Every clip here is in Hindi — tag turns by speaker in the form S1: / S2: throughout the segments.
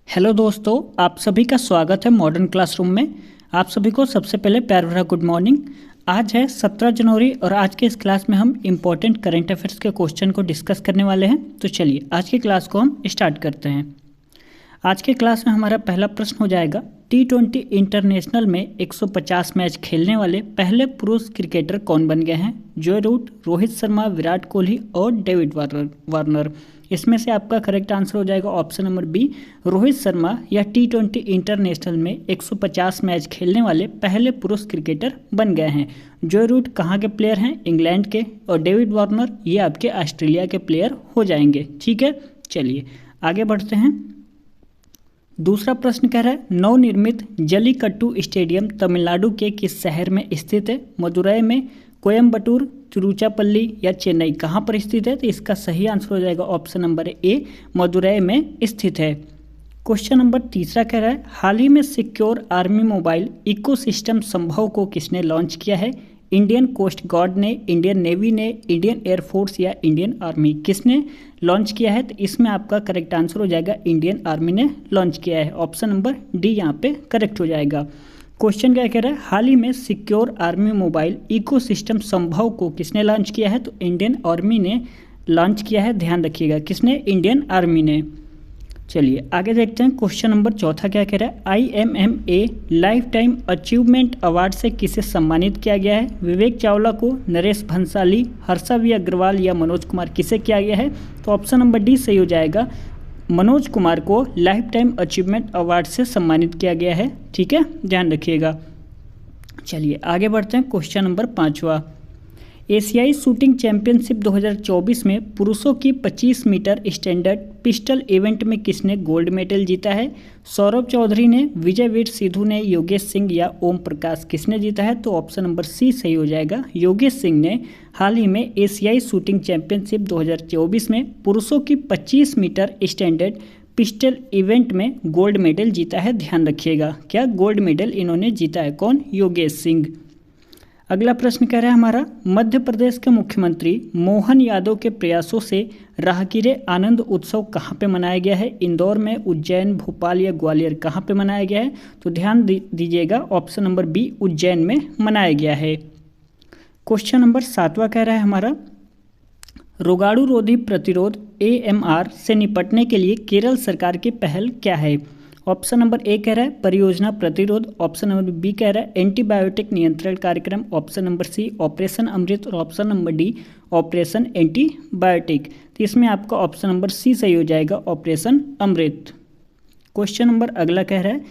S1: हेलो दोस्तों, आप सभी का स्वागत है मॉडर्न क्लासरूम में। आप सभी को सबसे पहले प्यार भरा गुड मॉर्निंग। आज है 17 जनवरी और आज के इस क्लास में हम इम्पोर्टेंट करंट अफेयर्स के क्वेश्चन को डिस्कस करने वाले हैं। तो चलिए आज की क्लास को हम स्टार्ट करते हैं। आज के क्लास में हमारा पहला प्रश्न हो जाएगा, T20 इंटरनेशनल में 150 मैच खेलने वाले पहले पुरुष क्रिकेटर कौन बन गए हैं? जो रूट, रोहित शर्मा, विराट कोहली और डेविड वार्नर। इसमें से आपका करेक्ट आंसर हो जाएगा option number B, Rohit Sharma या T20 इंटरनेशनल में 150 मैच खेलने वाले पहले पुरुष क्रिकेटर बन गए हैं। जो रूट कहाँ के प्लेयर हैं? इंग्लैंड के। और डेविड वार्नर ये आपके ऑस्ट्रेलिया के प्लेयर हो जाएंगे। ठीक है, चलिए आगे बढ़ते हैं। दूसरा प्रश्न कह रहा है, नवनिर्मित जल्लीकट्टू स्टेडियम तमिलनाडु के किस शहर में स्थित है? मदुरई में, कोयम्बटूर, तिरुचिरापल्ली या चेन्नई? कहाँ पर स्थित है? तो इसका सही आंसर हो जाएगा ऑप्शन नंबर ए, मदुरई में स्थित है। क्वेश्चन नंबर तीसरा कह रहा है, हाल ही में सिक्योर आर्मी मोबाइल इकोसिस्टम संभव को किसने लॉन्च किया है? इंडियन कोस्ट गार्ड ने, इंडियन नेवी ने, इंडियन एयरफोर्स या इंडियन आर्मी? किसने लॉन्च किया है? तो इसमें आपका करेक्ट आंसर हो जाएगा इंडियन आर्मी ने लॉन्च किया है। ऑप्शन नंबर डी यहाँ पे करेक्ट हो जाएगा। क्वेश्चन क्या कह रहा है, हाल ही में सिक्योर आर्मी मोबाइल इकोसिस्टम संभव को किसने लॉन्च किया है? तो इंडियन आर्मी ने लॉन्च किया है। ध्यान रखिएगा, किसने? इंडियन आर्मी ने। चलिए आगे देखते हैं। क्वेश्चन नंबर चौथा क्या कह रहा है, IMMA life time achievement award से किसे सम्मानित किया गया है? विवेक चावला को, नरेश भंसाली, हर्षा वी अग्रवाल या मनोज कुमार? किसे किया गया है? तो ऑप्शन नंबर डी सही हो जाएगा, मनोज कुमार को लाइफ टाइम अचीवमेंट अवार्ड से सम्मानित किया गया है। ठीक है, ध्यान रखिएगा। चलिए आगे बढ़ते हैं। क्वेश्चन नंबर पाँचवा, एशियाई शूटिंग चैंपियनशिप 2024 में पुरुषों की 25 मीटर स्टैंडर्ड पिस्टल इवेंट में किसने गोल्ड मेडल जीता है? सौरभ चौधरी ने, विजयवीर सिद्धू ने, योगेश सिंह या ओम प्रकाश? किसने जीता है? तो ऑप्शन नंबर सी सही हो जाएगा, योगेश सिंह ने हाल ही में एशियाई शूटिंग चैंपियनशिप 2024 में पुरुषों की 25 मीटर स्टैंडर्ड पिस्टल इवेंट में गोल्ड मेडल जीता है। ध्यान रखिएगा, क्या गोल्ड मेडल इन्होंने जीता है? कौन? योगेश सिंह। अगला प्रश्न कह रहा है हमारा, मध्य प्रदेश के मुख्यमंत्री मोहन यादव के प्रयासों से राहगीरे आनंद उत्सव कहाँ पे मनाया गया है? इंदौर में, उज्जैन, भोपाल या ग्वालियर? कहाँ पे मनाया गया है? तो ध्यान दीजिएगा, ऑप्शन नंबर बी उज्जैन में मनाया गया है। क्वेश्चन नंबर सातवां कह रहा है हमारा, रोगाणु रोधी प्रतिरोध AMR से निपटने के लिए केरल सरकार की पहल क्या है? ऑप्शन नंबर ए कह रहा है परियोजना प्रतिरोध, ऑप्शन नंबर बी कह रहा है एंटीबायोटिक नियंत्रण कार्यक्रम, ऑप्शन नंबर सी ऑपरेशन अमृत और option number D operation antibiotic? तो इसमें आपका ऑप्शन नंबर सी सही हो जाएगा, ऑपरेशन अमृत। क्वेश्चन नंबर अगला कह रहा है,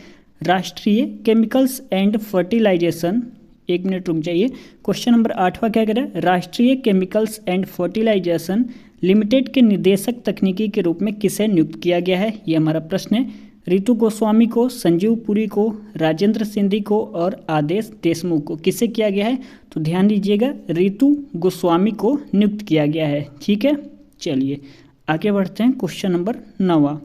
S1: राष्ट्रीय केमिकल्स एंड फर्टिलाइजेशन, एक मिनट रुक जाइए। क्वेश्चन नंबर 8वां क्या कह रहा है, राष्ट्रीय केमिकल्स एंड फर्टिलाइजेशन लिमिटेड के निदेशक तकनीकी के रूप में किसे नियुक्त किया गया है? ये हमारा प्रश्न है। रितु गोस्वामी को, संजीव पुरी को, राजेंद्र सिंधी को और आदेश देशमुख को? किसे किया गया है? तो ध्यान दीजिएगा, रितु गोस्वामी को नियुक्त किया गया है। ठीक है, चलिए आगे बढ़ते हैं। क्वेश्चन नंबर 9वां,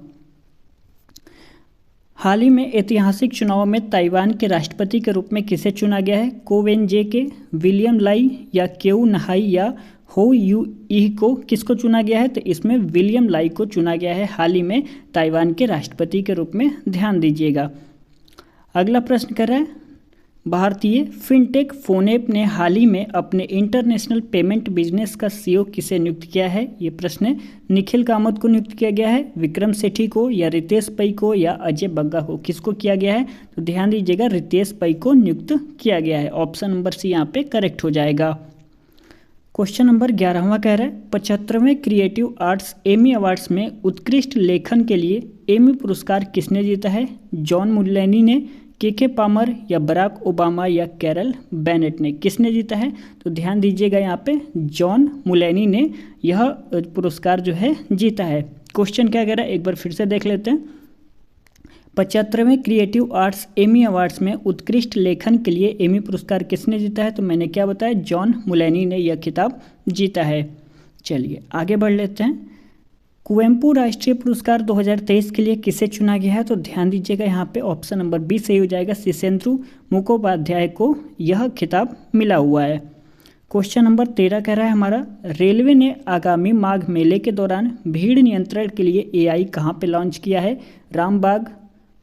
S1: हाल ही में ऐतिहासिक चुनाव में ताइवान के राष्ट्रपति के रूप में किसे चुना गया है? को वेन जे के, विलियम लाई या केऊ नहाई या हो यू ई को? किसको चुना गया है? तो इसमें विलियम लाई को चुना गया है हाल ही में ताइवान के राष्ट्रपति के रूप में। ध्यान दीजिएगा। अगला प्रश्न कर रहा है, भारतीय फिनटेक फोनएप ने हाल ही में अपने इंटरनेशनल पेमेंट बिजनेस का CEO किसे नियुक्त किया है? ये प्रश्न है। निखिल कामत को नियुक्त किया गया है, विक्रम सेठी को या रितेश पै को या अजय बग्गा को? किसको किया गया है? तो ध्यान दीजिएगा, रितेश पै को नियुक्त किया गया है। ऑप्शन नंबर सी यहाँ पे करेक्ट हो जाएगा। क्वेश्चन नंबर 11वां कह रहा है, 75वें क्रिएटिव आर्ट्स एमी अवार्ड्स में उत्कृष्ट लेखन के लिए एमी पुरस्कार किसने जीता है? जॉन मुलैनी ने, के पामर या बराक ओबामा या कैरल बेनेट ने? किसने जीता है? तो ध्यान दीजिएगा, यहाँ पे जॉन मुलैनी ने यह पुरस्कार जो है जीता है। क्वेश्चन क्या कह रहा है, एक बार फिर से देख लेते हैं। 75वें क्रिएटिव आर्ट्स एमी अवार्ड्स में उत्कृष्ट लेखन के लिए एमी पुरस्कार किसने जीता है? तो मैंने क्या बताया, जॉन मुलैनी ने यह खिताब जीता है। चलिए आगे बढ़ लेते हैं। कुवेम्पू राष्ट्रीय पुरस्कार 2023 के लिए किसे चुना गया है? तो ध्यान दीजिएगा, यहाँ पे ऑप्शन नंबर बी सही हो जाएगा, शिशेंद्रु मुखोपाध्याय को यह खिताब मिला हुआ है। क्वेश्चन नंबर 13 कह रहा है हमारा, रेलवे ने आगामी माघ मेले के दौरान भीड़ नियंत्रण के लिए AI कहाँ पे लॉन्च किया है? रामबाग,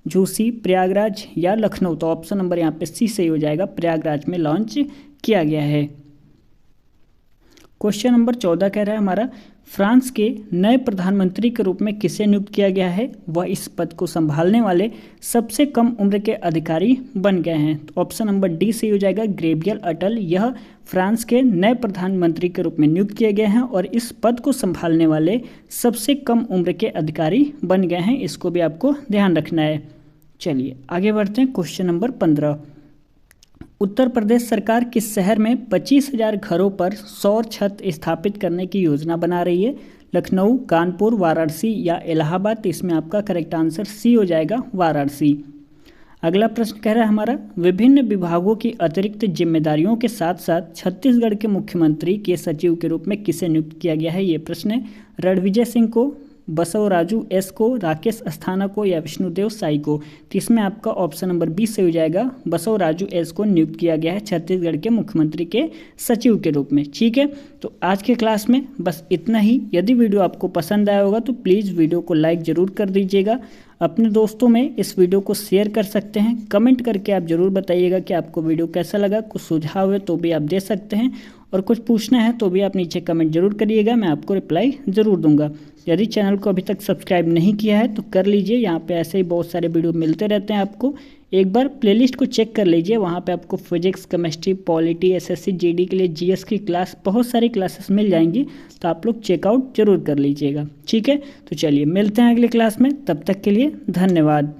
S1: झूसी, प्रयागराज या लखनऊ? तो ऑप्शन नंबर यहाँ पे सी सही हो जाएगा, प्रयागराज में लॉन्च किया गया है। क्वेश्चन नंबर 14 कह रहा है हमारा, फ्रांस के नए प्रधानमंत्री के रूप में किसे नियुक्त किया गया है? वह इस पद को संभालने वाले सबसे कम उम्र के अधिकारी बन गए हैं। तो ऑप्शन नंबर डी सही हो जाएगा, गैब्रियल अटल। यह फ्रांस के नए प्रधानमंत्री के रूप में नियुक्त किए गए हैं और इस पद को संभालने वाले सबसे कम उम्र के अधिकारी बन गए हैं। इसको भी आपको ध्यान रखना है। चलिए आगे बढ़ते हैं। क्वेश्चन नंबर 15, उत्तर प्रदेश सरकार किस शहर में 25,000 घरों पर सौर छत स्थापित करने की योजना बना रही है? लखनऊ, कानपुर, वाराणसी या इलाहाबाद? इसमें आपका करेक्ट आंसर सी हो जाएगा, वाराणसी। अगला प्रश्न कह रहा है हमारा, विभिन्न विभागों की अतिरिक्त जिम्मेदारियों के साथ साथ छत्तीसगढ़ के मुख्यमंत्री के सचिव के रूप में किसे नियुक्त किया गया है? ये प्रश्न है। रणविजय सिंह को, बसवराजू एस को, राकेश अस्थाना को या विष्णुदेव साई को? तो इसमें आपका ऑप्शन नंबर 20 सही हो जाएगा, बसवराजू एस को नियुक्त किया गया है छत्तीसगढ़ के मुख्यमंत्री के सचिव के रूप में। ठीक है, तो आज के क्लास में बस इतना ही। यदि वीडियो आपको पसंद आया होगा तो प्लीज़ वीडियो को लाइक ज़रूर कर दीजिएगा। अपने दोस्तों में इस वीडियो को शेयर कर सकते हैं। कमेंट करके आप ज़रूर बताइएगा कि आपको वीडियो कैसा लगा। कुछ सुझाव है तो भी आप दे सकते हैं और कुछ पूछना है तो भी आप नीचे कमेंट जरूर करिएगा, मैं आपको रिप्लाई ज़रूर दूंगा। यदि चैनल को अभी तक सब्सक्राइब नहीं किया है तो कर लीजिए, यहाँ पे ऐसे ही बहुत सारे वीडियो मिलते रहते हैं आपको। एक बार प्लेलिस्ट को चेक कर लीजिए, वहाँ पे आपको physics, chemistry, polity, SSC, GD के लिए जीएस की क्लास, बहुत सारी क्लासेस मिल जाएंगी, तो आप लोग चेकआउट जरूर कर लीजिएगा। ठीक है, तो चलिए मिलते हैं अगले क्लास में, तब तक के लिए धन्यवाद।